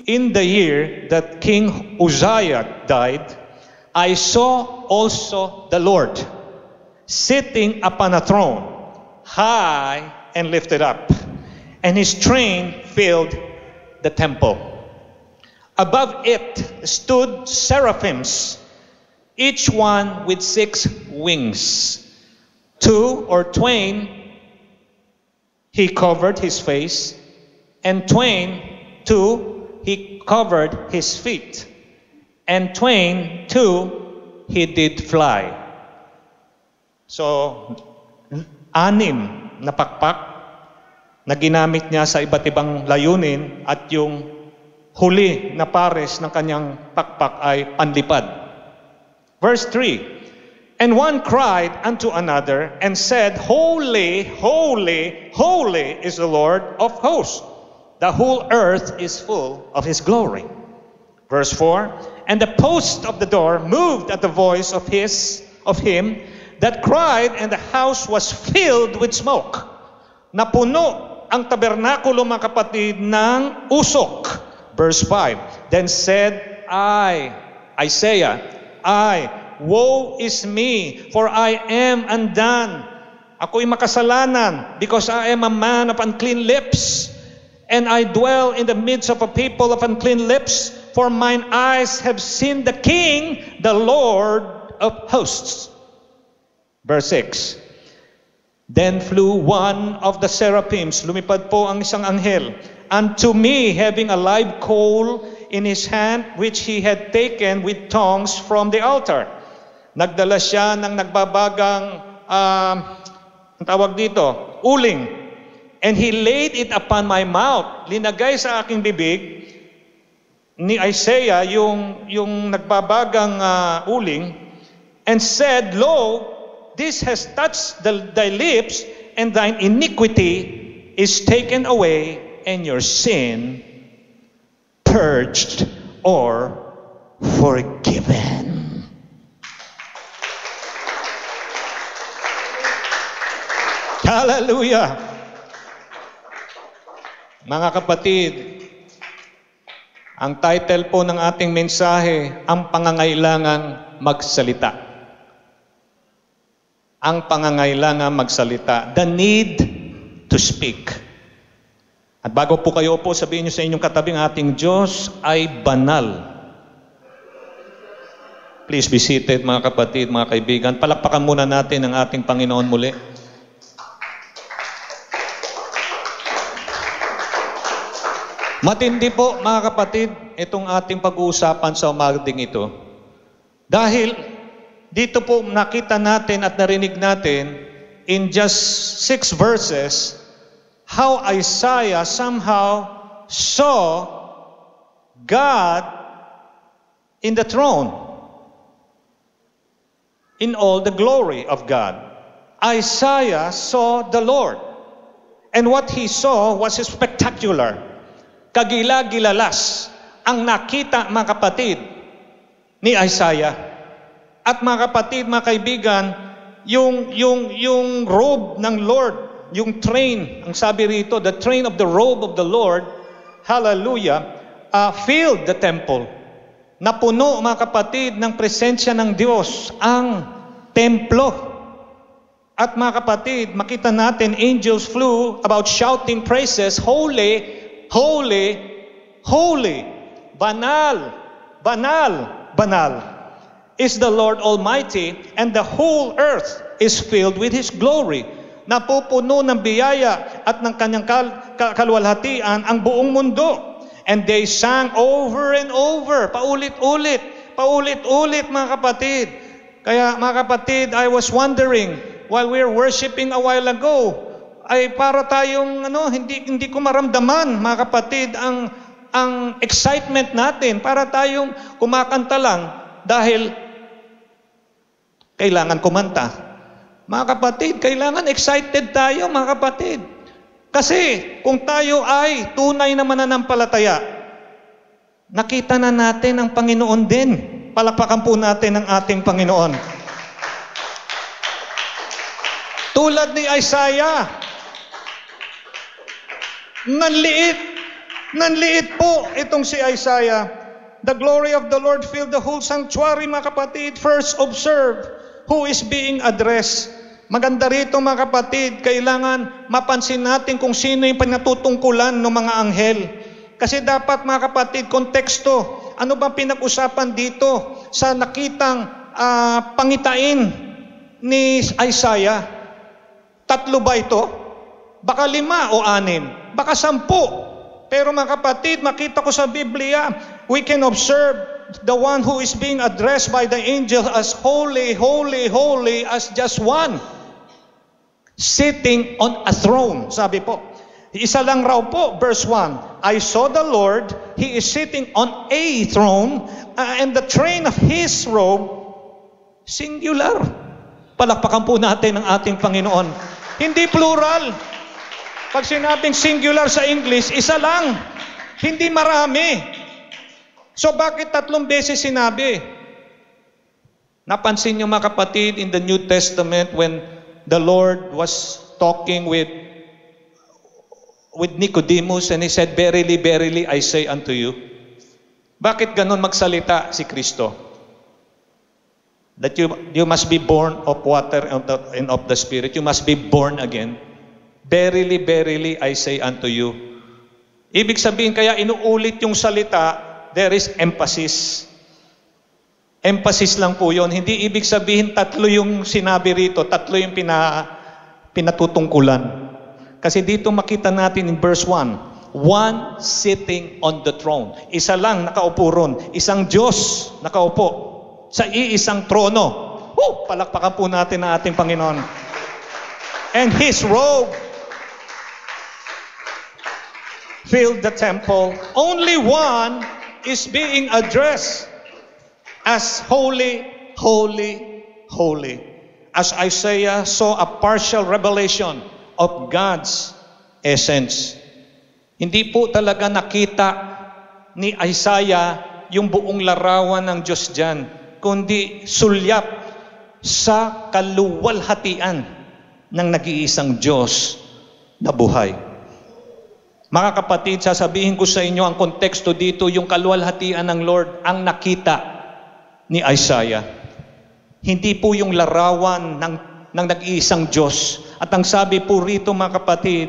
in the year that King Uzziah died, I saw also the Lord sitting upon a throne, high and lifted up, and his train filled the temple. Above it stood seraphims, each one with 6 wings. 2 or twain he covered his face, and twain, 2, he covered his feet, and twain, 2, he did fly. So, 6 na pakpak na ginamit niya sa iba't ibang layunin, at yung huli na pares ng kanyang pakpak ay panlipad. Verse 3, and one cried unto another and said, Holy, holy, holy is the Lord of hosts. The whole earth is full of his glory. Verse 4, and the post of the door moved at the voice of him that cried, and the house was filled with smoke. Napuno ang tabernakulo, mga kapatid, ng usok. Verse 5, then said Isaiah, woe is me, for I am undone. Ako'y makasalanan, because I am a man of unclean lips, and I dwell in the midst of a people of unclean lips, for mine eyes have seen the King, the Lord of hosts. Verse 6, then flew one of the seraphims, lumipad po ang isang anghel, unto me, having a live coal in his hand, which he had taken with tongs from the altar. Nagdala siya ng nagbabagang, tawag dito, uling. And he laid it upon my mouth. Linagay sa aking bibig ni Isaiah yung nagbabagang uling, and said, Lo, this has touched thy lips, and thine iniquity is taken away, and your sin purged or forgiven. Hallelujah! Mga kapatid, ang title po ng ating mensahe, ang pangangailangan magsalita. Ang pangangailangan magsalita. The need to speak. At bago po kayo po, sabihin niyo sa inyong katabing, ating Diyos ay banal. Please be seated, mga kapatid, mga kaibigan. Palakpakan muna natin ang ating Panginoon muli. Matindi po, mga kapatid, itong ating pag-uusapan sa umagang ito. Dahil dito po nakita natin at narinig natin in just 6 verses how Isaiah somehow saw God in the throne, in all the glory of God. Isaiah saw the Lord, and what he saw was spectacular. Kagila-gilalas ang nakita, mga kapatid, ni Isaiah. At mga kapatid, mga kaibigan, yung robe ng Lord, yung train, ang sabi rito, the train of the robe of the Lord, hallelujah, filled the temple. Napuno, mga kapatid, ng presensya ng Diyos ang templo. At mga kapatid, makita natin, angels flew about shouting praises, Holy, holy, holy, banal, banal, banal is the Lord Almighty, and the whole earth is filled with His glory. Napupuno ng biyaya at ng kanyang kaluwalhatian ang buong mundo. And they sang over and over, paulit-ulit, mga kapatid. Kaya mga kapatid, I was wondering, while we were worshiping a while ago, ay para tayong hindi ko maramdaman, mga kapatid, ang excitement natin, para tayong kumakanta lang dahil kailangan kumanta. Mga kapatid, kailangan excited tayo, mga kapatid. Kasi kung tayo ay tunay na mananampalataya, nakita na natin ang Panginoon din. Palakpakan po natin ang ating Panginoon. Tulad ni Isaiah, nanliit Nanliit po itong si Isaiah. The glory of the Lord filled the whole sanctuary, mga kapatid. First, observe who is being addressed. Maganda rito, mga kapatid, kailangan mapansin natin kung sino yung pinatutungkulan ng mga anghel. Kasi dapat, mga kapatid, konteksto. Ano ba pinag-usapan dito sa nakitang pangitain ni Isaiah? 3 ba ito? Baka 5 o 6? Baka 10. Pero mga kapatid, makita ko sa Biblia, we can observe the one who is being addressed by the angel as holy, holy, holy as just one. Sitting on a throne, sabi po. Isa lang raw po, verse 1. I saw the Lord, He is sitting on a throne, and the train of His robe, singular. Palakpakan po natin ang ating Panginoon. Hindi plural. Pag sinabing singular sa English, isa lang. Hindi marami. So bakit 3 beses sinabi? Napansin niyo, mga kapatid, in the New Testament when the Lord was talking with Nicodemus and He said, verily, verily, I say unto you. Bakit ganun magsalita si Kristo? That you must be born of water and of the Spirit. You must be born again. Verily, verily, I say unto you. Ibig sabihin, kaya inuulit yung salita, there is emphasis. Emphasis lang po yun. Hindi ibig sabihin 3 yung sinabi rito, 3 yung pinatutungkulan. Kasi dito makita natin in verse 1, one sitting on the throne. Isa lang nakaupo ron. Isang Diyos nakaupo sa iisang trono. Palakpakan po natin ang ating Panginoon. And His robe filled the temple. Only one is being addressed as holy, holy, holy. As Isaiah saw a partial revelation of God's essence. Hindi po talaga nakita ni Isaiah yung buong larawan ng Diyos dyan, kundi sulyap sa kaluwalhatian ng nag-iisang Diyos na buhay. Mga kapatid, sasabihin ko sa inyo, ang konteksto dito, yung kaluwalhatian ng Lord, ang nakita ni Isaiah. Hindi po yung larawan ng nag-iisang Diyos. At ang sabi po rito, mga kapatid,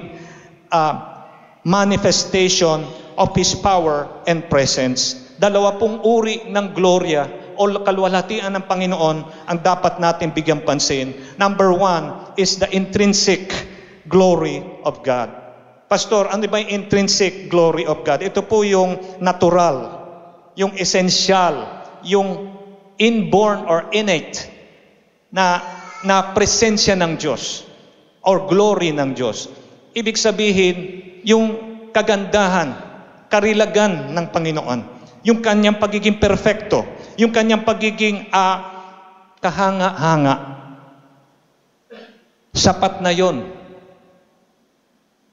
manifestation of His power and presence. 2 pong uri ng gloria o kaluwalhatian ng Panginoon ang dapat natin bigyang pansin. Number 1 is the intrinsic glory of God. Pastor, ano ba yung intrinsic glory of God? Ito po yung natural, yung essential, yung inborn or innate na presensya ng Diyos or glory ng Diyos. Ibig sabihin, yung kagandahan, karilagan ng Panginoon, yung kanyang pagiging perfecto, yung kanyang pagiging kahanga-hanga. Sapat na yon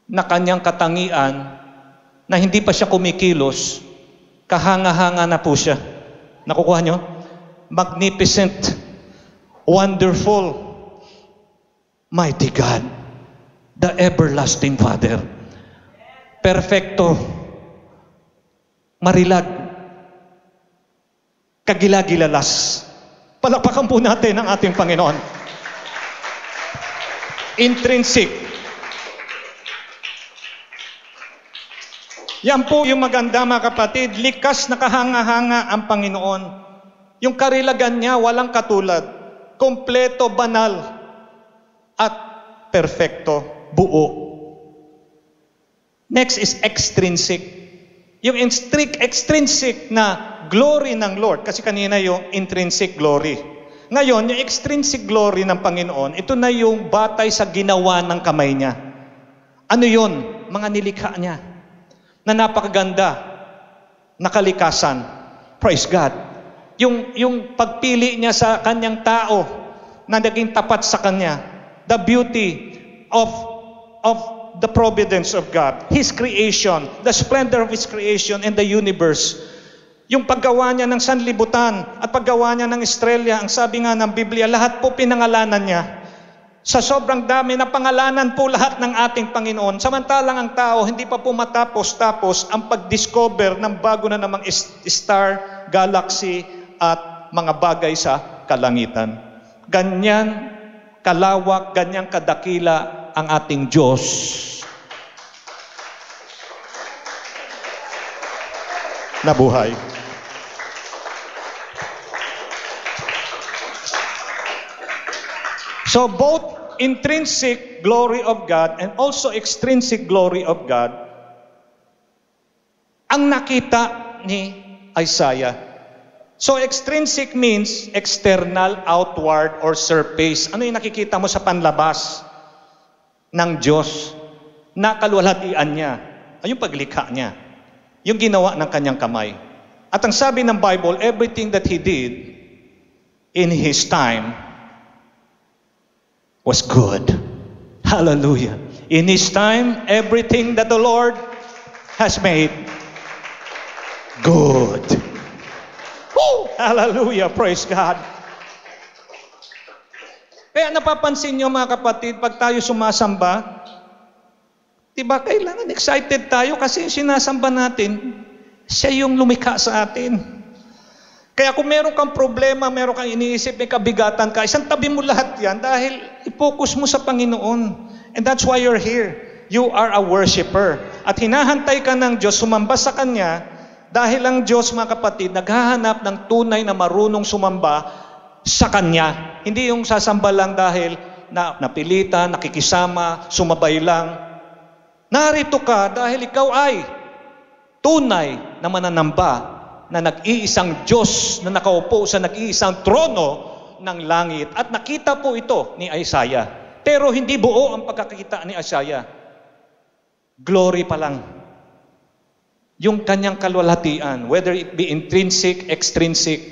na kanyang katangian na hindi pa siya kumikilos, kahanga-hanga na po siya. Nakukuha nyo? Magnificent, wonderful, mighty God, the everlasting Father. Perfecto, marilag, kagilagilalas. Palakpakan po natin ang ating Panginoon. Intrinsic. Yan po yung maganda, mga kapatid. Likas na kahanga-hanga ang Panginoon. Yung karilagan niya, walang katulad. Kompleto, banal, at perfecto, buo. Next is extrinsic. Yung extrinsic na glory ng Lord. Kasi kanina yung intrinsic glory. Ngayon, yung extrinsic glory ng Panginoon, ito na yung batay sa ginawa ng kamay niya. Ano yun? Mga nilikha niya na napakaganda, nakalikasan. Praise God. Yung pagpili niya sa kanyang tao na naging tapat sa kanya. The beauty of the providence of God. His creation, the splendor of His creation and the universe. Yung paggawa niya ng sanlibutan at paggawa niya ng estrella, ang sabi nga ng Biblia, lahat po pinangalanan niya. Sa sobrang dami na pangalanan po lahat ng ating Panginoon. Samantalang ang tao, hindi pa po matapos-tapos ang pag-discover ng bago na namang star, galaxy, at mga bagay sa kalangitan. Ganyan kalawak, ganyan kadakila ang ating Diyos. Na buhay. So both intrinsic glory of God and also extrinsic glory of God ang nakita ni Isaiah. So extrinsic means external, outward, or surface. Ano yung nakikita mo sa panlabas ng Diyos na kaluwalhatian niya? Ay yung paglikha niya. Yung ginawa ng kanyang kamay. At ang sabi ng Bible, everything that He did in His time was good. Hallelujah. In His time, everything that the Lord has made good. Woo! Hallelujah. Praise God. Kaya napapansin nyo mga kapatid, pag tayo sumasamba, diba kailangan excited tayo kasi sinasamba natin, siya yung lumikha sa atin. Kaya kung meron kang problema, meron kang iniisip, may kabigatan ka, isang tabi mo lahat yan dahil i-focus mo sa Panginoon. And that's why you're here. You are a worshiper. At hinahantay ka ng Diyos, sumamba sa Kanya, dahil ang Diyos, mga kapatid, naghahanap ng tunay na marunong sumamba sa Kanya. Hindi yung sasamba lang dahil napilitan, nakikisama, sumabay lang. Narito ka dahil ikaw ay tunay na mananamba na nag-iisang Diyos na nakaupo sa nag-iisang trono ng langit. At nakita po ito ni Isaiah. Pero hindi buo ang pagkakita ni Isaiah. Glory pa lang. Yung kanyang kaluwalhatian, whether it be intrinsic, extrinsic,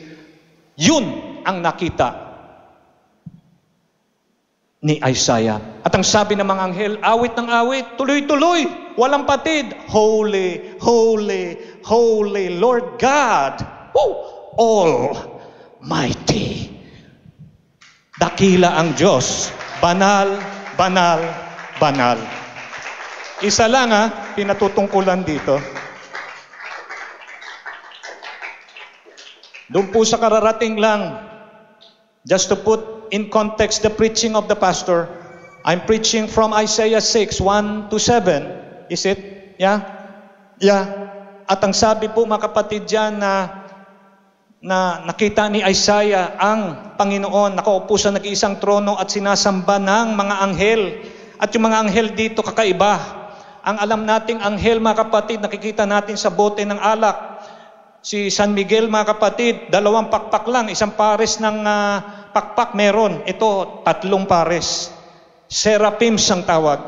yun ang nakita ni Isaiah. At ang sabi ng mga anghel, awit ng awit, tuloy-tuloy, walang patid. Holy, holy, holy Lord God, Almighty. Dakila ang Diyos. Banal, banal, banal. Isa lang pinatutungkulan dito. Doon po sa kararating lang, just to put in context the preaching of the pastor, I'm preaching from Isaiah 6, 1 to 7. Is it? Yeah? Yeah. At ang sabi po mga kapatid dyan na nakita ni Isaiah ang Panginoon nakaupo sa nag-iisang trono at sinasamba ng mga anghel. At yung mga anghel dito kakaiba. Ang alam nating anghel mga kapatid, nakikita natin sa bote ng alak. Si San Miguel mga kapatid, 2 pakpak lang, isang pares ng pakpak meron. Ito, 3 pares. Seraphims ang tawag.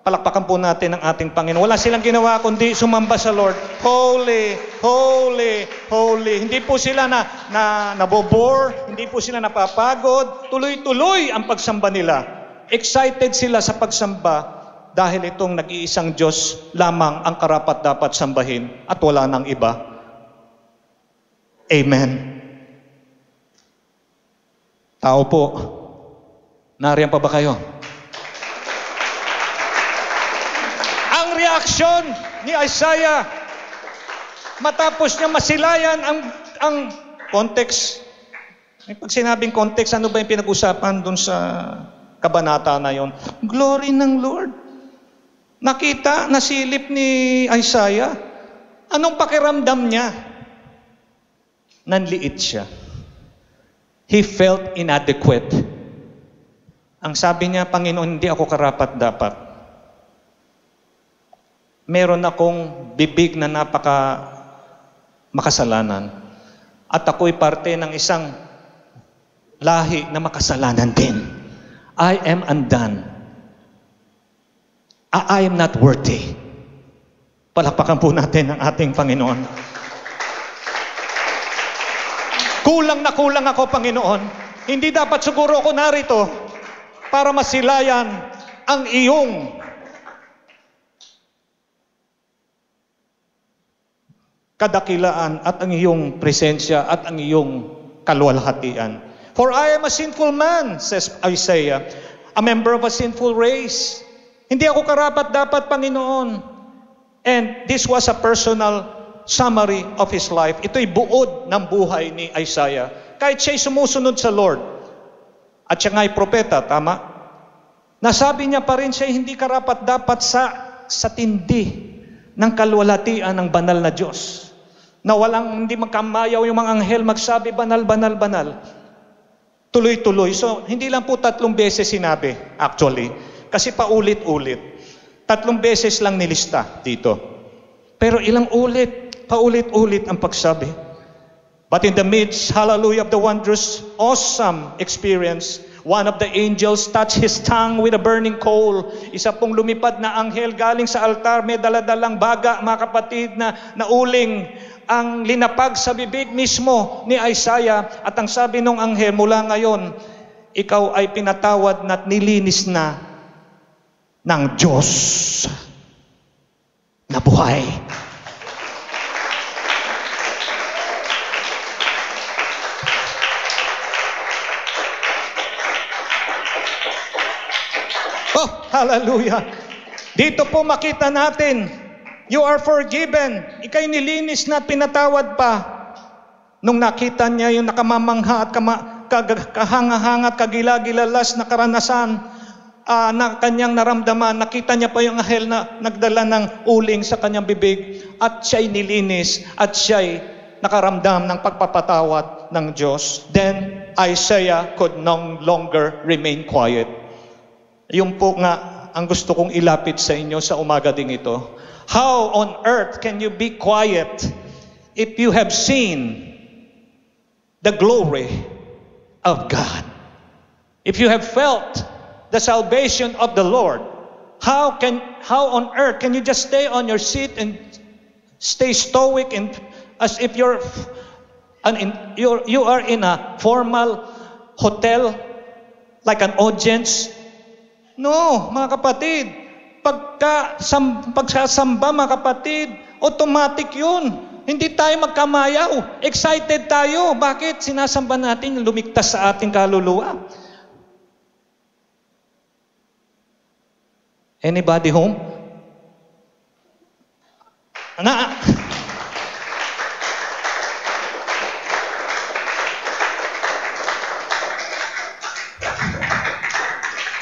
Palakpakan po natin ang ating Panginoon. Wala silang ginawa kundi sumamba sa Lord. Holy, holy, holy. Hindi po sila nabobore, hindi po sila napapagod. Tuloy-tuloy ang pagsamba nila. Excited sila sa pagsamba dahil itong nag-iisang Diyos lamang ang karapat-dapat sambahin at wala nang iba. Amen. Tao po, nariyan pa ba kayo? Ang reaksyon ni Isaiah, matapos niya masilayan ang context. Pag sinabing context, ano ba yung pinag-usapan dun sa kabanata na yon? Glory ng Lord. Nakita, nasilip ni Isaiah. Anong pakiramdam niya? Nanliit siya. He felt inadequate. Ang sabi niya, Panginoon, hindi ako karapat-dapat. Meron akong bibig na makasalanan. At ako'y parte ng isang lahi na makasalanan din. I am undone. I am not worthy. Palakpakan po natin ang ating Panginoon. Kulang na kulang ako, Panginoon. Hindi dapat siguro ako narito para masilayan ang iyong kadakilaan at ang iyong presensya at ang iyong kaluwalhatian. For I am a sinful man, says Isaiah. a member of a sinful race. Hindi ako karapat-dapat, Panginoon. And this was a personal summary of his life. Ito'y buod ng buhay ni Isaiah. Kahit siya'y sumusunod sa Lord, at siya nga'y propeta, tama? Nasabi niya pa rin siya hindi karapat-dapat sa tindi ng kalwalhatian ng banal na Diyos. Na hindi magkamayaw yung mga anghel magsabi, banal, banal, banal. Tuloy-tuloy. So, hindi lang po 3 beses sinabi, actually. Kasi paulit-ulit. 3 beses lang nilista dito. Pero ilang paulit-ulit ang pagsabi. But in the midst, hallelujah, of the wondrous, awesome experience, one of the angels touched his tongue with a burning coal. Isa pong lumipad na anghel galing sa altar, may daladalang baga, mga kapatid, na uling ang linapag sa bibig mismo ni Isaiah. At ang sabi ng anghel, mula ngayon, ikaw ay pinatawad at nilinis na ng Diyos na buhay. Oh, hallelujah. Dito po makita natin, you are forgiven. Ika'y nilinis na at pinatawad pa. Nung nakita niya yung nakamamangha at kahanga-hanga at kagilagilalas na karanasan na kanyang naramdaman, nakita niya pa yung anghel na nagdala ng uling sa kanyang bibig at siya'y nilinis at siya'y nakaramdam ng pagpapatawad ng Diyos. Then Isaiah could no longer remain quiet. Yung po nga ang gusto kong ilapit sa inyo sa umaga ding ito. How on earth can you be quiet if you have seen the glory of God? If you have felt the salvation of the Lord, how on earth can you just stay on your seat and stay stoic and as if you are in a formal hotel like an audience? No, mga kapatid, pagsasamba, mga kapatid, automatic yun. Hindi tayo magkamayaw. Excited tayo. Bakit? Sinasamba natin lumiktas sa ating kaluluwa. Anybody home?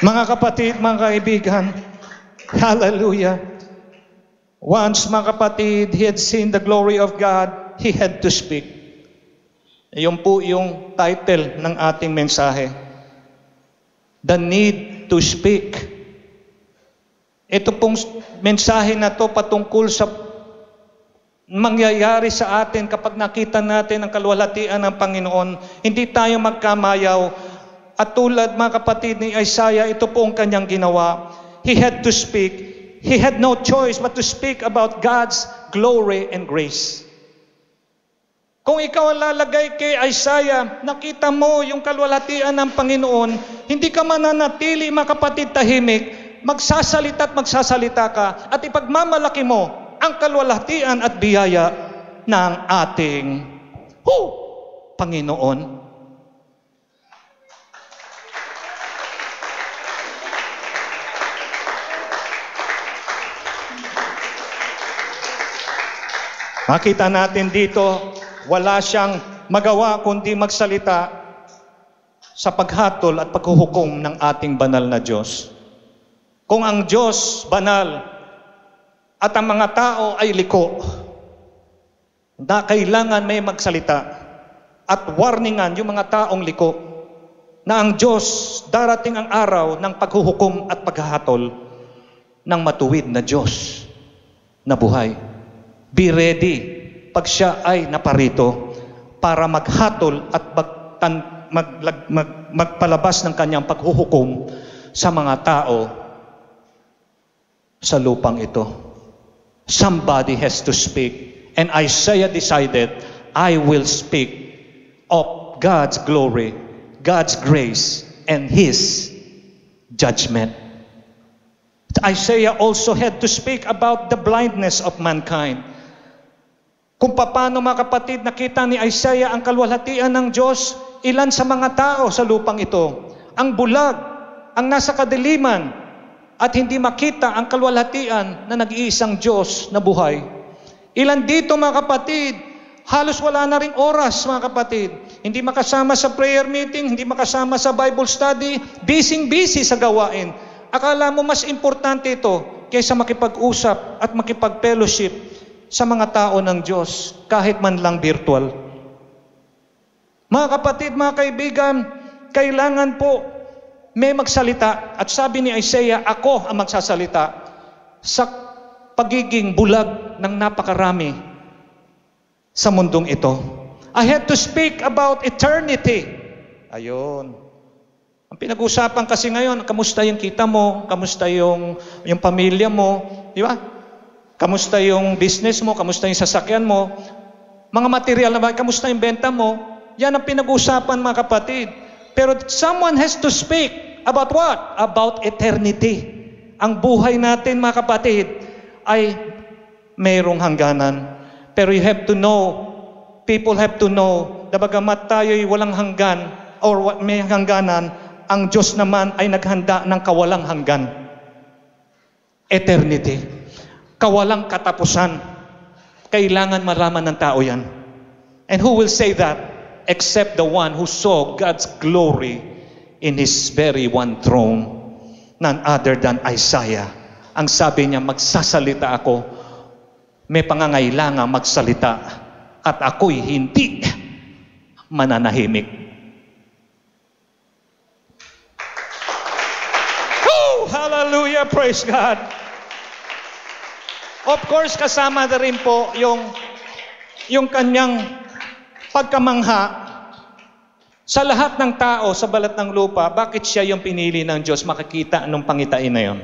Mga kapatid, mga kaibigan, hallelujah. Once, mga kapatid, he had seen the glory of God, he had to speak. Iyon po yung title ng ating mensahe. The need to speak. Ito pong mensahe na to patungkol sa mangyayari sa atin kapag nakita natin ang kalwalhatian ng Panginoon. Hindi tayo magkamayaw. At tulad, mga kapatid, ni Isaiah, ito po ang kanyang ginawa. He had to speak. He had no choice but to speak about God's glory and grace. Kung ikaw ang lalagay kay Isaiah, nakita mo yung kalwalhatian ng Panginoon, hindi ka mananatili, mga kapatid, tahimik, magsasalita at magsasalita ka, at ipagmamalaki mo ang kalwalhatian at biyaya ng ating Panginoon. Makita natin dito, wala siyang magawa kundi magsalita sa paghatol at paghuhukom ng ating banal na Diyos. Kung ang Diyos banal at ang mga tao ay liko, na kailangan may magsalita at warningan yung mga taong liko na ang Diyos darating ang araw ng paghuhukom at paghahatol ng matuwid na Diyos na buhay. Be ready pag siya ay naparito para maghatol at magpalabas ng kanyang paghuhukom sa mga tao sa lupang ito. Somebody has to speak. And Isaiah decided, I will speak of God's glory, God's grace, and His judgment. Isaiah also had to speak about the blindness of mankind. Kung paano, mga kapatid, nakita ni Isaiah ang kalwalhatian ng Diyos, ilan sa mga tao sa lupang ito, ang bulag, ang nasa kadiliman at hindi makita ang kaluwalhatian na nag-iisang Diyos na buhay. Ilan dito mga kapatid, halos wala na ring oras mga kapatid. Hindi makasama sa prayer meeting, hindi makasama sa Bible study, busy sa gawain. Akala mo mas importante ito kaysa makipag-usap at makipag-fellowship sa mga tao ng Diyos, kahit man lang virtual. Mga kapatid, mga kaibigan, kailangan po may magsalita. At sabi ni Isaiah, ako ang magsasalita sa pagiging bulag ng napakarami sa mundong ito. I had to speak about eternity. Ayun. Ang pinag-usapan kasi ngayon, kamusta yung kita mo, kamusta yung pamilya mo, di ba? Kamusta yung business mo, kamusta yung sasakyan mo, mga material na ba, kamusta yung benta mo, yan ang pinag-usapan mga kapatid. Pero someone has to speak about what? About eternity. Ang buhay natin mga kapatid ay mayroong hangganan. Pero you have to know, people have to know, na bagamat tayo'y walang hanggan or may hangganan, ang Diyos naman ay naghanda ng kawalang hanggan. Eternity. Kawalang katapusan. Kailangan malaman ng tao yan. And who will say that? Except the one who saw God's glory in His very one throne, none other than Isaiah. Ang sabi niya, magsasalita ako, may pangangailangan magsalita, at ako'y hindi mananahimik. Oh, hallelujah, praise God. Of course, kasama na rin po yung kanyang pagkamangha sa lahat ng tao sa balat ng lupa. Bakit siya yung pinili ng Diyos? Makikita anong pangitain na yon.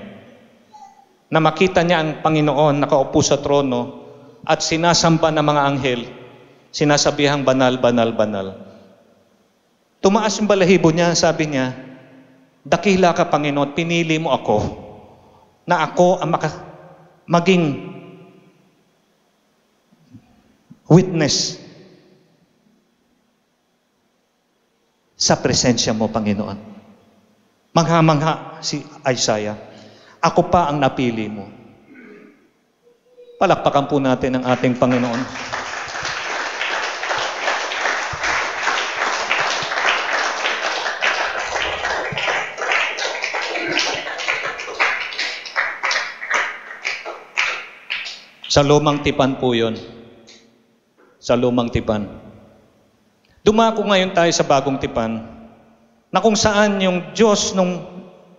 Na makita niya ang Panginoon nakaupo sa trono at sinasamba ng mga anghel, sinasabihang banal, banal, banal. Tumaas yung balahibo niya, sabi niya, dakila ka Panginoon, pinili mo ako na ako ang maging witness sa presensya mo, Panginoon. Mangha-mangha si Isaiah. Ako pa ang napili mo. Palakpakan po natin ang ating Panginoon. Sa lumang tipan po yun. Sa lumang tipan. Dumako ngayon tayo sa bagong tipan, na kung saan yung Diyos nung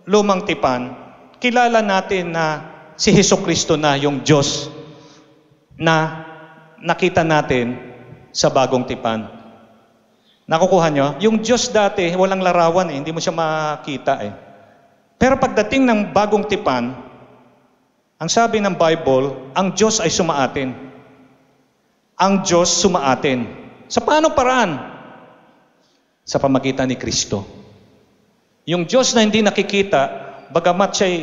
lumang tipan, kilala natin na si Hesukristo na yung Diyos na nakita natin sa bagong tipan. Nakukuha nyo? Yung Diyos dati, walang larawan hindi mo siya makita Pero pagdating ng bagong tipan, ang sabi ng Bible, ang Diyos ay sumaatin. Ang Diyos sumaatin. Sa paano paraan? Sa pamagitan ni Kristo. Yung Diyos na hindi nakikita, bagamat siya'y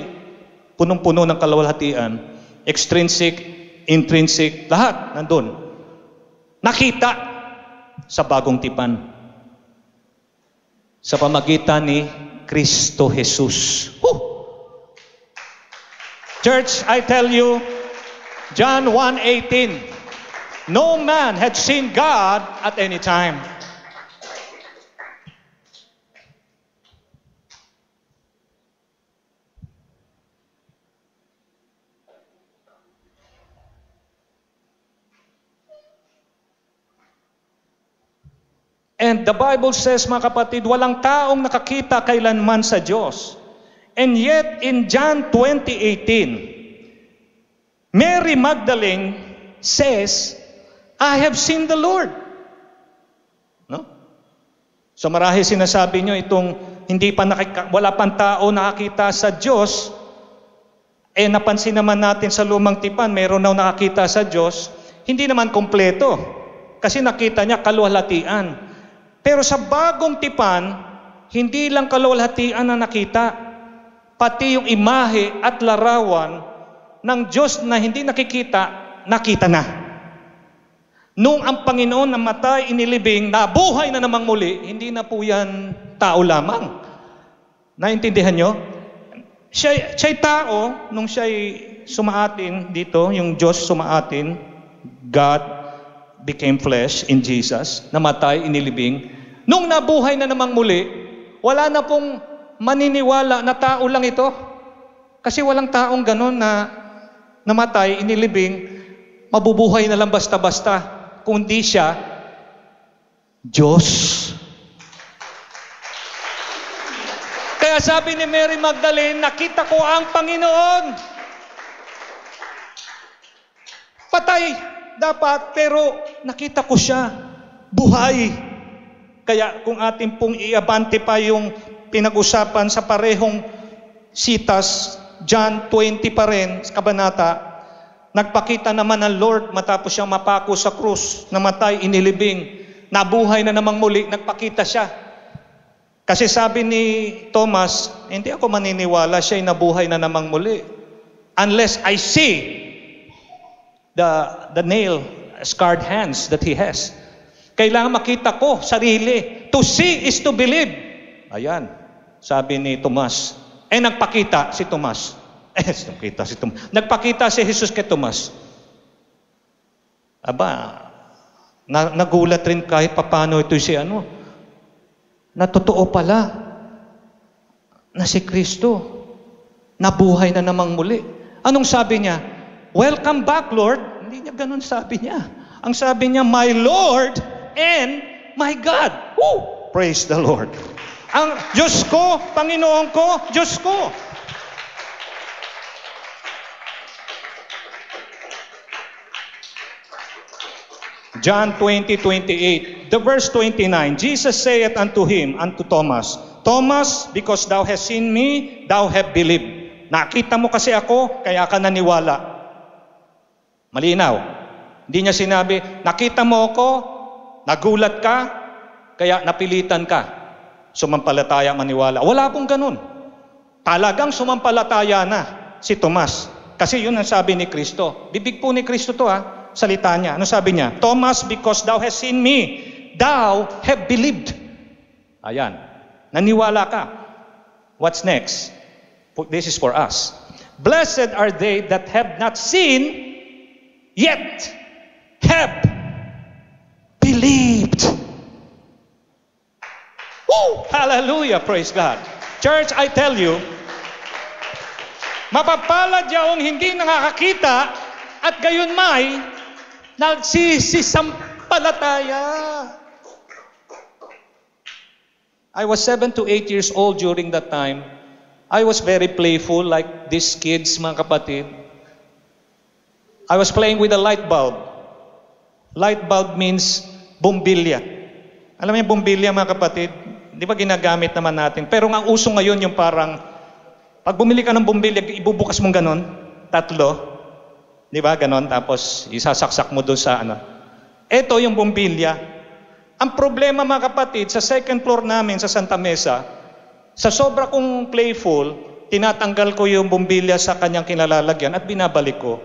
punong-puno ng kaluwalhatian, extrinsic, intrinsic, lahat nandun. Nakita sa bagong tipan. Sa pamagitan ni Kristo Jesus. Woo! Church, I tell you, John 1:18, no man had seen God at any time. And the Bible says, mga kapatid, walang taong nakakita kailanman sa Diyos. And yet, in John 20:18, Mary Magdalene says, I have seen the Lord. No? So marahil sinasabi nyo itong wala pang tao nakakita sa Diyos, napansin naman natin sa lumang tipan, mayroon na nakakita sa Diyos, hindi naman kompleto. Kasi nakita niya kaluwalhatian. Pero sa bagong tipan, hindi lang kaluwalhatian na nakita, pati yung imahe at larawan ng Diyos na hindi nakikita, nakita na. Nung ang Panginoon na matay inilibing, nabuhay na namang muli, hindi na po yan tao lamang. Naintindihan nyo? Siya'y tao, nung siya'y sumaatin dito, yung Diyos sumaatin, God became flesh in Jesus, namatay, inilibing. Nung nabuhay na namang muli, wala na pong maniniwala na tao lang ito. Kasi walang taong ganon na namatay, inilibing, mabubuhay na lang basta-basta, kundi siya, Diyos. Kaya sabi ni Mary Magdalene, nakita ko ang Panginoon. Patay dapat, pero nakita ko siya, buhay. Kaya kung atin pong iabante pa yung pinag-usapan sa parehong sitas, John 20 pa rin, kabanata, nagpakita naman ang Lord matapos siyang mapako sa krus, namatay, inilibing, nabuhay na namang muli, nagpakita siya. Kasi sabi ni Thomas, hindi ako maniniwala siya'y nabuhay na namang muli unless I see the nail scarred hands that he has. Kailangan makita ko sarili. To see is to believe. Ayan, sabi ni Tomas. Nagpakita si Tomas. Nagpakita si Jesus kay Tomas. Aba, nagulat rin kahit papano ito si na totoo pala na si Kristo nabuhay na namang muli. Anong sabi niya? Welcome back, Lord. Hindi niya ganun sabi niya. Ang sabi niya, my Lord and my God. Woo! Praise the Lord. Ang Diyos ko, Panginoon ko, Diyos ko. John 20:28, the verse 29, Jesus saith unto him, unto Thomas, Thomas, because thou hast seen me, thou have believed. Nakita mo kasi ako, kaya ka naniwala. Malinaw. Hindi niya sinabi, nakita mo ako, nagulat ka, kaya napilitan ka. Sumampalataya, maniwala. Wala pong ganun. Talagang sumampalataya na si Tomas. Kasi yun ang sabi ni Kristo. Bibig po ni Kristo to salita niya. Ano sabi niya? Thomas, because thou hast seen me, thou have believed. Ayan. Naniwala ka. What's next? This is for us. Blessed are they that have not seen, yet have believed. Woo! Hallelujah! Praise God. Church, I tell you, mapapalad yaong hindi nakakakita at gayon may nagsisisampalataya. I was 7 to 8 years old during that time. I was very playful like these kids, mga kapatid. I was playing with a light bulb. Light bulb means bumbilya. Alam mo yung bumbilya, mga kapatid? Di ba ginagamit naman natin? Pero ang uso ngayon yung parang, pag bumili ka ng bumbilya, ibubukas mong ganon, 3. Di ba? Ganon. Tapos isasaksak mo doon sa Ito yung bumbilya. Ang problema, mga kapatid, sa second floor namin sa Santa Mesa, sa sobra kong playful, tinatanggal ko yung bumbilya sa kanyang kinalalagyan at binabalik ko.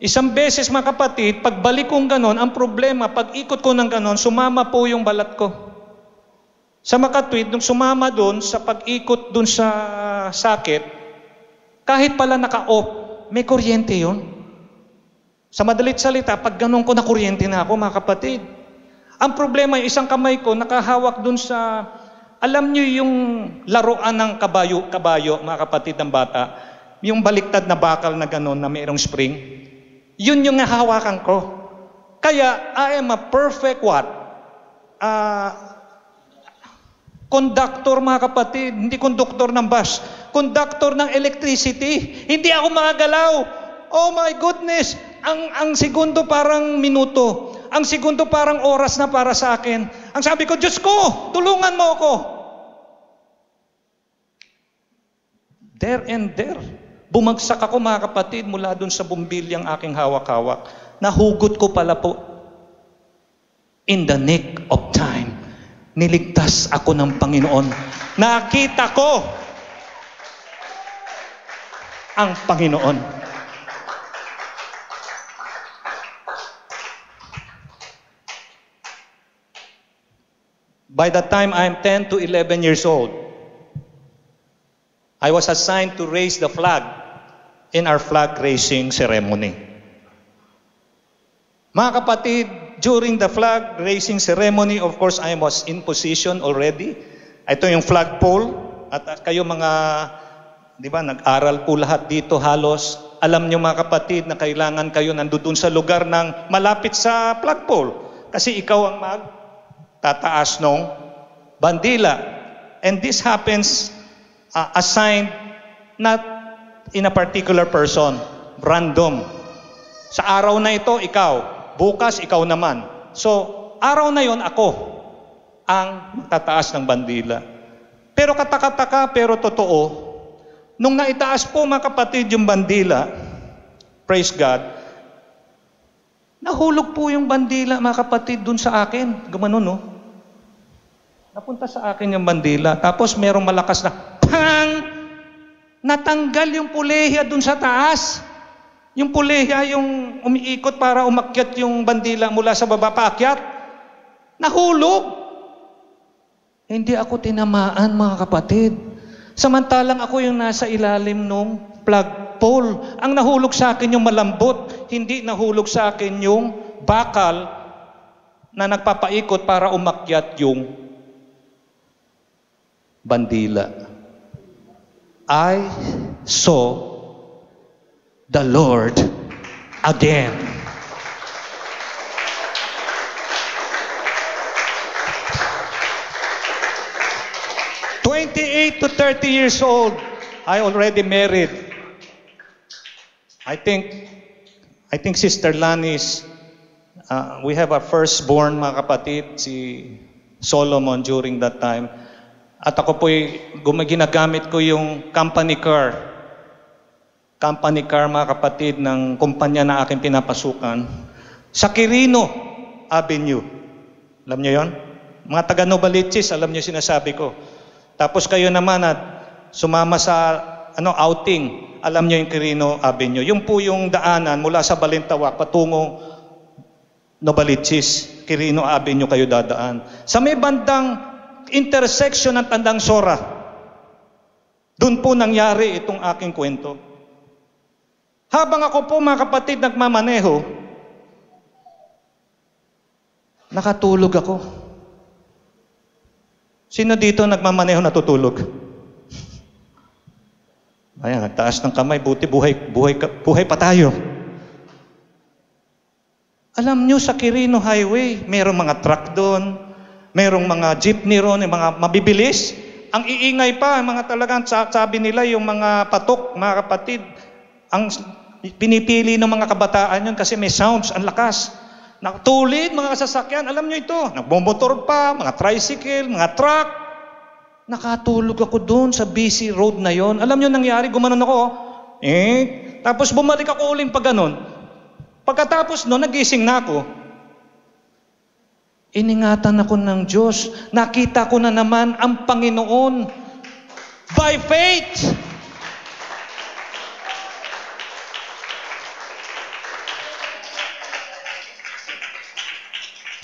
Isang beses, mga kapatid, pagbalik kong ganon, ang problema, pag ikot ko ng ganon, sumama po yung balat ko. Sa makatwid, nung sumama doon, sa pag-ikot doon sa sakit, kahit pala naka-off, may kuryente yun. Sa madalit salita, pag ganon ko na kuryente na ako, mga kapatid. Ang problema, yung isang kamay ko, nakahawak doon sa, alam nyo yung laruan ng kabayo, mga kapatid ng bata, yung baliktad na bakal na ganon na mayroong spring, yun yung nahawakan ko. Kaya, I am a perfect what? Conductor, mga kapatid, hindi conductor ng bus, conductor ng electricity. Hindi ako makagalaw. Oh my goodness! Ang segundo parang minuto. Ang segundo parang oras na para sa akin. Ang sabi ko, Diyos ko, tulungan mo ako. There and there. Bumagsak ako, mga kapatid, mula dun sa bumbilyang aking hawak-hawak. Nahugot ko pala po. In the nick of time, niligtas ako ng Panginoon. Nakita ko ang Panginoon. By the time I'm 10 to 11 years old, I was assigned to raise the flag in our flag raising ceremony. Mga kapatid, during the flag raising ceremony, of course, I was in position already. Ito yung flagpole. At kayo mga, di ba, nag-aral po lahat dito halos. Alam nyo mga kapatid na kailangan kayo nandun sa lugar ng malapit sa flagpole. Kasi ikaw ang magtataas ng bandila. And this happens assigned not in a particular person, random. Sa araw na ito, ikaw. Bukas, ikaw naman. So, araw na yon ako ang tataas ng bandila. Pero kataka-taka, pero totoo, nung naitaas po mga kapatid yung bandila, praise God, nahulog po yung bandila mga kapatid dun sa akin. Gumanon, no? Napunta sa akin yung bandila. Tapos merong malakas na, pang! Natanggal yung puleya dun sa taas. Yung puleya, yung umiikot para umakyat yung bandila mula sa baba paakyat. Nahulog. Hindi ako tinamaan mga kapatid. Samantalang ako yung nasa ilalim ng flagpole. Ang nahulog sa akin yung malambot. Hindi nahulog sa akin yung bakal na nagpapaikot para umakyat yung bandila. I saw the Lord again. To 30 years old, I already married. I think Sister Lani's, we have our firstborn mga kapatid, si Solomon during that time. At ako po'y ginagamit ko yung company car. Company car mga kapatid ng kumpanya na aking pinapasukan. Sa Quirino Avenue. Alam nyo yon? Mga taga Novaliches, alam nyo sinasabi ko. Tapos kayo naman at sumama sa outing, alam nyo yung Quirino Avenue. Yung po yung daanan mula sa Balintawak patungong Novaliches, Quirino Avenue kayo dadaan. Sa may bandang intersection ng Tandang Sora, doon po nangyari itong aking kwento. Habang ako po mga kapatid nagmamaneho, nakatulog ako. Sino dito nagmamaneho natutulog? Ayan, nagtaas ng kamay, buti buhay pa tayo. Alam nyo, sa Quirino Highway, mayroong mga truck doon, mayroong mga jeepney ron, mga mabibilis. Ang iingay pa, mga talagang sabi nila, yung mga patok, mga kapatid, ang pinipili ng mga kabataan yun kasi may sounds, ang lakas. Nakatulid, mga sasakyan, alam nyo ito, nagbomotor pa, mga tricycle, mga truck. Nakatulog ako doon sa busy road na yon. Alam nyo nangyari, gumanon ako. Tapos bumalik ako uling pag ganon. Pagkatapos noon, nagising na ako. Iningatan ako ng Diyos. Nakita ko na naman ang Panginoon. By faith.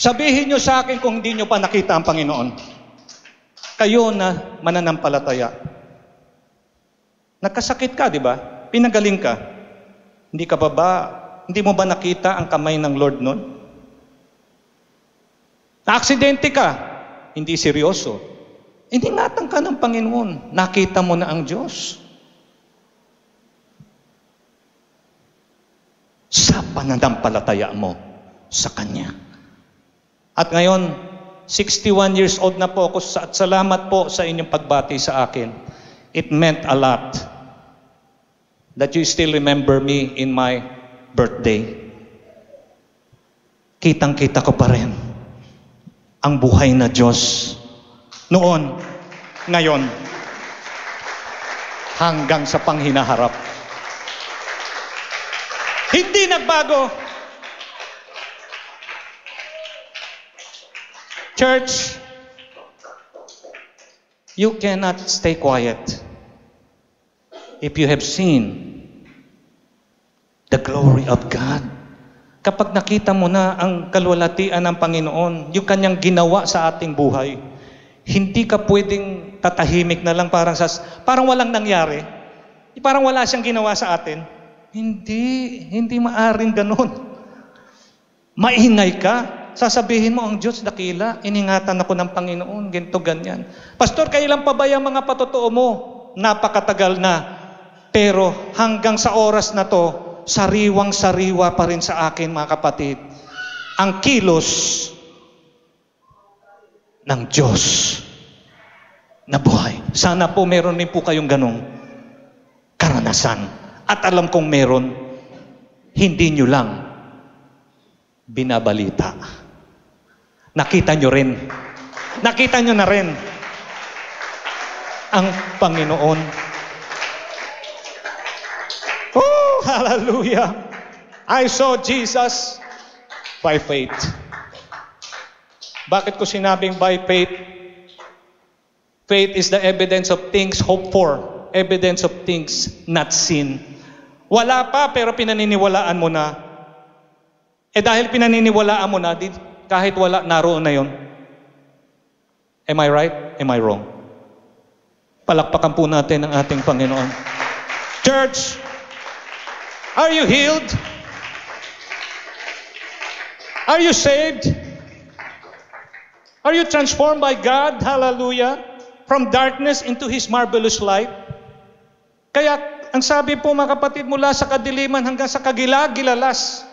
Sabihin nyo sa akin kung hindi nyo pa nakita ang Panginoon. Kayo na mananampalataya. Nagkasakit ka, di ba? Pinagaling ka. Hindi mo ba nakita ang kamay ng Lord nun? Na-aksidente ka. Hindi seryoso. Iningatan ka ng Panginoon. Nakita mo na ang Diyos. Sa pananampalataya mo sa Kanya. At ngayon, 61 years old na po ako at salamat po sa inyong pagbati sa akin. It meant a lot that you still remember me in my birthday. Kitang-kita ko pa rin ang buhay na Diyos noon, ngayon, hanggang sa panghinaharap. Hindi nagbago. Church, you cannot stay quiet if you have seen the glory of God. Kapag nakita mo na ang kalwalhatian ng Panginoon, yung Kanyang ginawa sa ating buhay, hindi ka pwedeng tatahimik na lang parang walang nangyari. Parang wala siyang ginawa sa atin. Hindi maaring ganun. Maingay ka, sasabihin mo, ang Diyos dakila, iningatan ako ng Panginoon, ganito, ganyan. Pastor, kailan pa ba yung mga patotoo mo? Napakatagal na. Pero hanggang sa oras na to, sariwang-sariwa pa rin sa akin, mga kapatid, ang kilos ng Diyos na buhay. Sana po meron din po kayong ganong karanasan. At alam kong meron, hindi nyo lang binabalita. Nakita nyo rin. Nakita nyo na rin ang Panginoon. Oh, hallelujah! I saw Jesus by faith. Bakit ko sinabing by faith? Faith is the evidence of things hoped for, evidence of things not seen. Wala pa, pero pinaniniwalaan mo na. Dahil pinaniniwalaan mo na, kahit wala, naroon na yun. Am I right? Am I wrong? Palakpakan po natin ang ating Panginoon. Church, are you healed? Are you saved? Are you transformed by God? Hallelujah. From darkness into His marvelous light. Kaya, ang sabi po mga kapatid, mula sa kadiliman hanggang sa kagilagilalas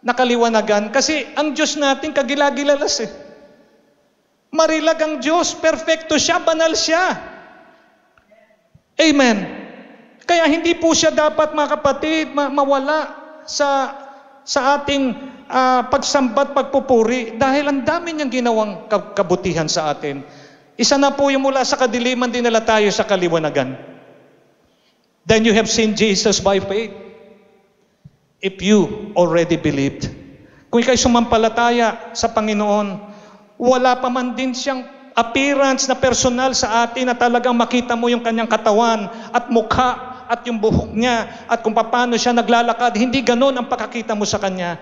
na kaliwanagan. Kasi ang Diyos natin kagilagilalas eh. Marilag ang Diyos, perfecto siya, banal siya. Amen. Kaya hindi po siya dapat mga kapatid mawala sa ating pagsambat, pagpupuri, dahil ang dami niyang ginawang kabutihan sa atin. Isa na po yung mula sa kadiliman, dinala tayo sa kaliwanagan. Then you have seen Jesus by faith. If you already believed. Kung ikay sumampalataya sa Panginoon, wala pa man din siyang appearance na personal sa atin na talagang makita mo yung kanyang katawan at mukha at yung buhok niya at kung paano siya naglalakad. Hindi ganon ang pakakita mo sa kanya.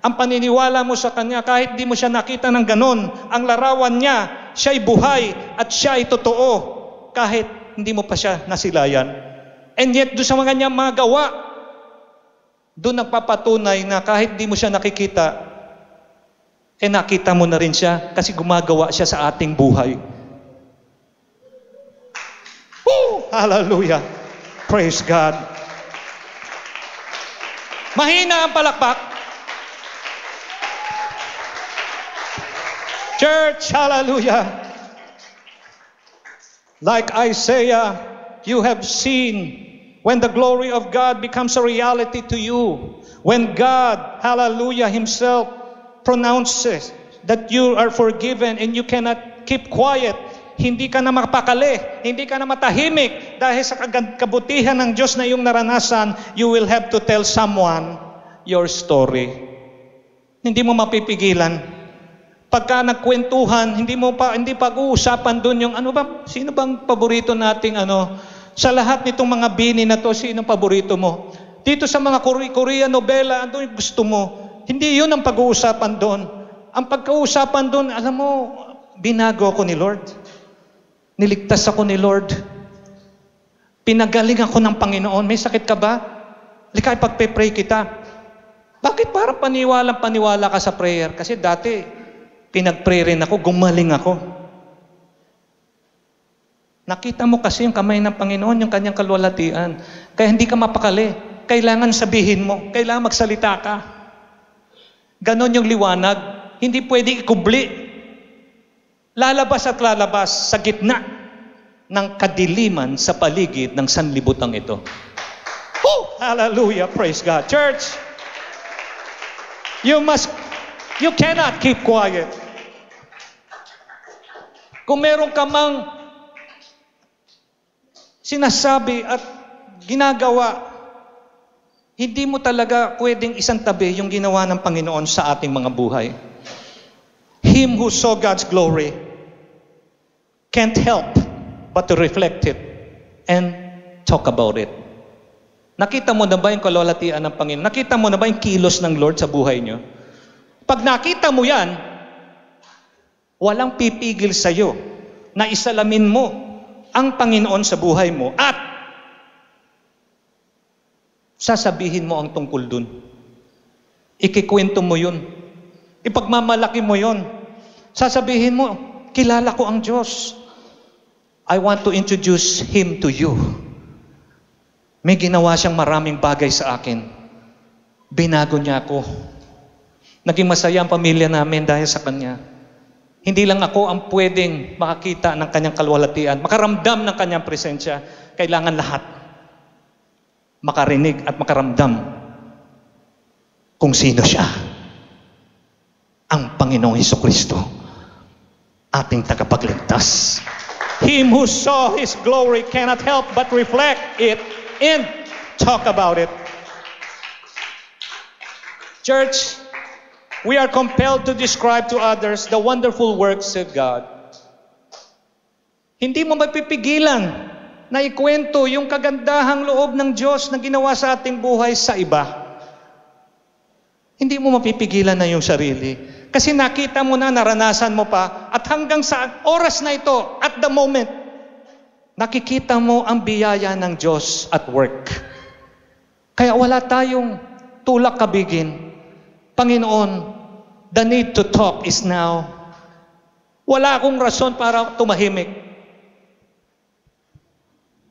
Ang paniniwala mo sa kanya, kahit di mo siya nakita ng ganon, ang larawan niya, siya'y buhay at siya'y totoo kahit hindi mo pa siya nasilayan. And yet, doon sa mga niya mga gawa, doon nagpapatunay na kahit di mo siya nakikita, nakita mo na rin siya kasi gumagawa siya sa ating buhay. Woo! Hallelujah! Praise God! Mahina ang palakpak. Church, hallelujah! Like Isaiah, you have seen when the glory of God becomes a reality to you. When God, hallelujah, Himself pronounces that you are forgiven and you cannot keep quiet. Hindi ka na mapakali, hindi ka na matahimik dahil sa kabutihan ng Diyos na iyong naranasan, you will have to tell someone your story. Hindi mo mapipigilan. Pagka nagkwentuhan, hindi pag-uusapan doon yung sino bang paborito nating sa lahat nitong mga bini na to, sino paborito mo? Dito sa mga Korean novela, ano yung gusto mo? Hindi yun ang pag-uusapan doon. Ang pagkausapan doon, alam mo, binago ako ni Lord. Niligtas ako ni Lord. Pinagaling ako ng Panginoon. May sakit ka ba? Lika, ipagpe-pray kita. Bakit parang paniwala ka sa prayer? Kasi dati, pinag-pray rin ako, gumaling ako. Nakita mo kasi yung kamay ng Panginoon, yung kanyang kalwalatian. Kaya hindi ka mapakali. Kailangan sabihin mo. Kailangan magsalita ka. Ganon yung liwanag. Hindi pwede ikubli. Lalabas at lalabas sa gitna ng kadiliman sa paligid ng sanlibutan ito. Oh, hallelujah, praise God. Church, you cannot keep quiet. Kung meron ka mang sinasabi at ginagawa, hindi mo talaga pwedeng isang tabi yung ginawa ng Panginoon sa ating mga buhay. Him who saw God's glory can't help but to reflect it and talk about it. Nakita mo na ba yung kalwalatian ng Panginoon? Nakita mo na ba yung kilos ng Lord sa buhay nyo? Pag nakita mo yan, walang pipigil sa'yo na isalamin mo ang Panginoon sa buhay mo at sasabihin mo ang tungkol dun. Ikikwento mo yun. Ipagmamalaki mo yun. Sasabihin mo, kilala ko ang Diyos. I want to introduce Him to you. May ginawa siyang maraming bagay sa akin. Binago niya ako. Naging masaya ang pamilya namin dahil sa Kanya. Hindi lang ako ang pwedeng makakita ng Kanyang kalwalhatian, makaramdam ng Kanyang presensya. Kailangan lahat makarinig at makaramdam kung sino siya. Ang Panginoong Hesukristo, ating tagapagligtas. Him who saw His glory cannot help but reflect it and talk about it. Church, we are compelled to describe to others the wonderful works of God. Hindi mo mapipigilan na ikwento yung kagandahang loob ng Diyos na ginawa sa ating buhay sa iba. Hindi mo mapipigilan na yung sarili. Kasi nakita mo na, naranasan mo pa, at hanggang sa oras na ito, at the moment, nakikita mo ang biyaya ng Diyos at work. Kaya wala tayong tulak kabigin. Panginoon, the need to talk is now. Wala akong rason para tumahimik.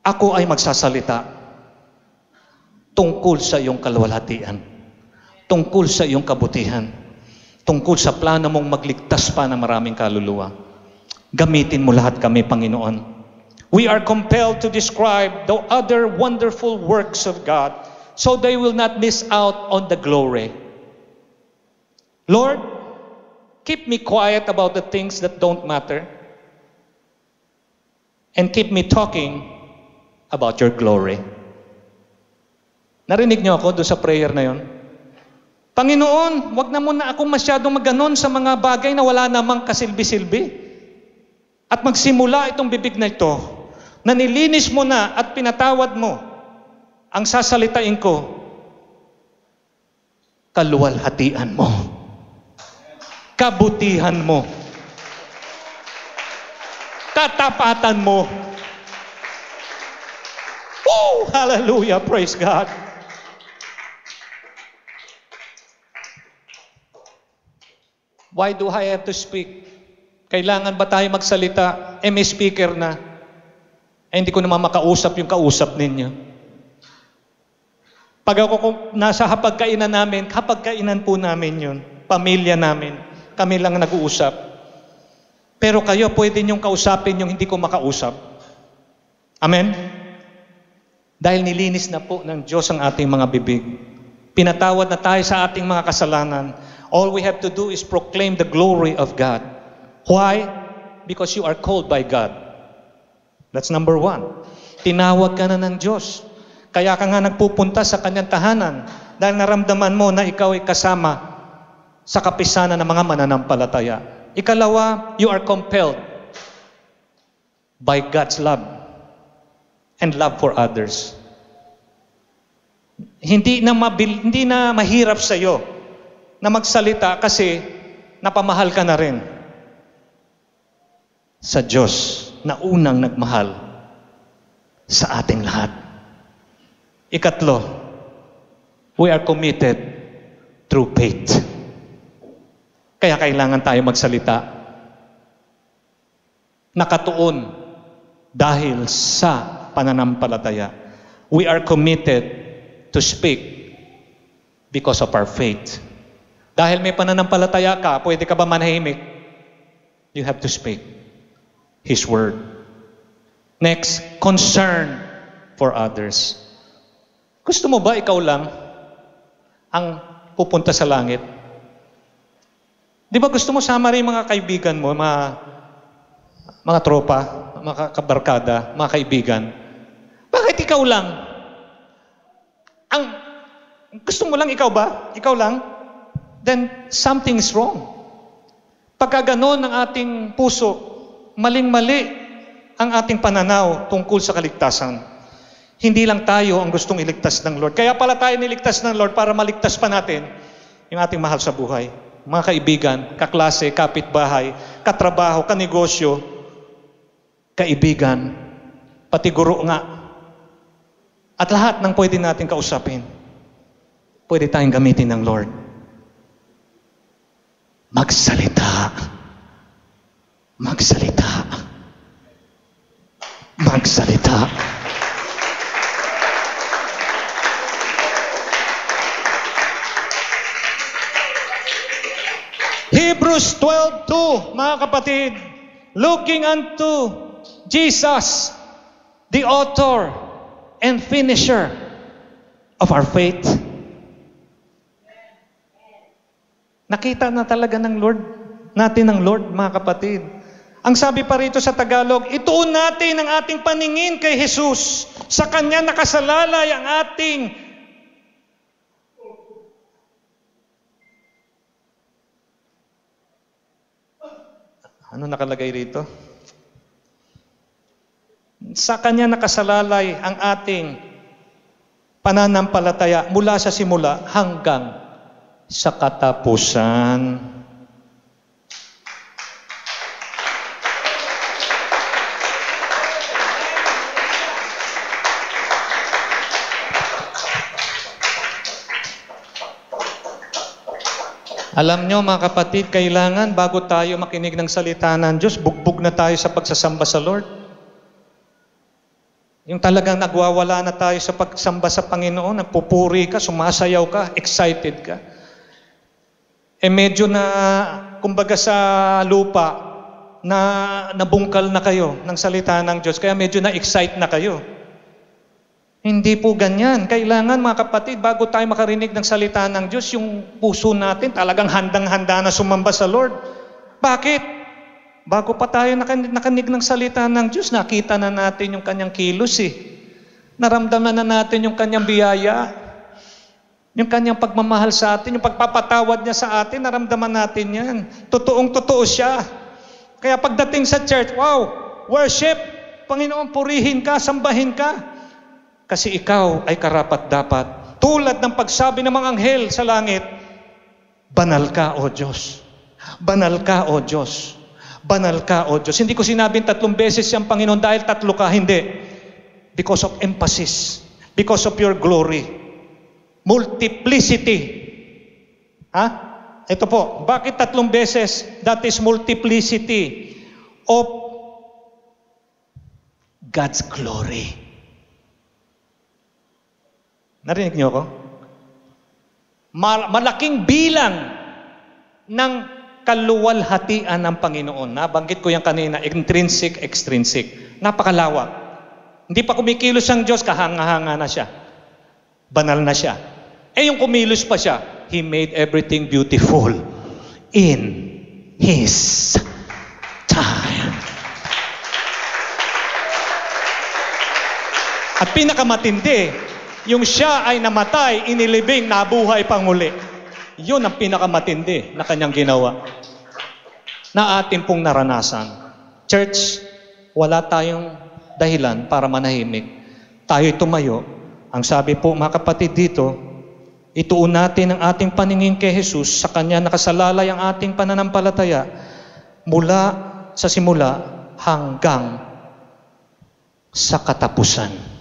Ako ay magsasalita tungkol sa iyong kalwalhatian, tungkol sa iyong kabutihan, tungkol sa plano mong magligtas pa ng maraming kaluluwa. Gamitin mo lahat kami, Panginoon. We are compelled to describe the other wonderful works of God so they will not miss out on the glory. Lord, keep me quiet about the things that don't matter and keep me talking about your glory. Narinig niyo ako doon sa prayer na yon? Panginoon, wag na muna ako masyadong maganon sa mga bagay na wala namang kasilbi-silbi. At magsimula itong bibig na ito, na nilinis mo na at pinatawad mo ang sasalitain ko, kaluwalhatian mo, kabutihan mo, katapatan mo. Oh, hallelujah, praise God. Why do I have to speak? Kailangan ba tayo magsalita? May speaker na. Hindi ko naman makausap yung kausap ninyo. Pag ako nasa hapagkainan namin, hapagkainan po namin yun. Pamilya namin. Kami lang nag-uusap. Pero kayo, pwede niyong kausapin yung hindi ko makausap. Amen? Dahil nilinis na po ng Diyos ang ating mga bibig. Pinatawad na tayo sa ating mga kasalanan. All we have to do is proclaim the glory of God. Why? Because you are called by God. That's number one. Tinawag ka na ng Diyos. Kaya ka nga nagpupunta sa Kanyang tahanan dahil naramdaman mo na ikaw ay kasama sa kapisanan ng mga mananampalataya. Ikalawa, you are compelled by God's love and love for others. Hindi na mahirap sa iyo na magsalita kasi napamahal ka na rin sa Diyos na unang nagmahal sa ating lahat. Ikatlo, we are committed through faith. Kaya kailangan tayo magsalita nakatuon dahil sa pananampalataya. We are committed to speak because of our faith. Dahil may pananampalataya ka, pwede ka ba manahimik? You have to speak His word. Next, concern for others. Gusto mo ba ikaw lang ang pupunta sa langit? Di ba gusto mo sama rin mga kaibigan mo, mga tropa, mga kabarkada, mga kaibigan? Bakit ikaw lang? Gusto mo lang ikaw ba? Ikaw lang? Then something is wrong. Pagka ganon ang ating puso, maling-mali ang ating pananaw tungkol sa kaligtasan. Hindi lang tayo ang gustong iligtas ng Lord. Kaya pala tayo niligtas ng Lord para maligtas pa natin yung ating mahal sa buhay. Mga kaibigan, kaklase, kapitbahay, katrabaho, kanegosyo, kaibigan, pati guro nga, at lahat ng pwede natin kausapin, pwede tayong gamitin ng Lord. Magsalita. Magsalita. Magsalita. Hebrews 12:2, mga kapatid, looking unto Jesus, the author and finisher of our faith. Nakita na talaga ng Lord natin ng Lord, mga kapatid. Ang sabi pa rito sa Tagalog, ituon natin ang ating paningin kay Jesus. Sa Kanya nakasalalay ang ating ano nakalagay rito? Sa Kanya nakasalalay ang ating pananampalataya mula sa simula hanggang sa katapusan. Alam nyo mga kapatid, kailangan bago tayo makinig ng salita ng Diyos, bugbog na tayo sa pagsasamba sa Lord. Yung talagang nagwawala na tayo sa pagsamba sa Panginoon, nagpupuri ka, sumasayaw ka, excited ka. Medyo na, kumbaga sa lupa, na nabungkal na kayo ng salita ng Diyos, kaya medyo na-excite na kayo. Hindi po ganyan. Kailangan mga kapatid, bago tayo makarinig ng salita ng Diyos, yung puso natin talagang handang-handa na sumamba sa Lord. Bakit? Bago pa tayo nakanig ng salita ng Diyos, nakita na natin yung Kanyang kilos eh. Naramdaman na natin yung Kanyang biyaya. Yung Kanyang pagmamahal sa atin, yung pagpapatawad niya sa atin, naramdaman natin yan. Totoong-totoo siya. Kaya pagdating sa church, wow, worship, Panginoon, purihin ka, sambahin ka. Kasi ikaw ay karapat-dapat. Tulad ng pagsabi ng mga anghel sa langit, banal ka, O Diyos. Banal ka, O Diyos. Banal ka, O Diyos. Hindi ko sinabing 3 beses siyang Panginoon dahil 3 ka, hindi. Because of emphasis. Because of your glory. Multiplicity. Ha? Ito po, bakit 3 beses? That is multiplicity of God's glory. Narinig niyo ako? Malaking bilang ng kaluwalhatian ng Panginoon. Nabanggit ko yan kanina, intrinsic, extrinsic. Napakalawak. Hindi pa kumikilos ang Diyos, kahanga-hanga na siya. Banal na siya. Yung kumilos pa siya, He made everything beautiful in His time. At pinakamatindi, yung siya ay namatay, inilibing, nabuhay pang muli. Yun ang pinakamatindi na Kanyang ginawa. Na ating pong naranasan. Church, wala tayong dahilan para manahimik. Tayo'y tumayo. Ang sabi po mga kapatid dito, ituon natin ang ating paningin kay Jesus, sa Kanya nakasalalay ang ating pananampalataya mula sa simula hanggang sa katapusan.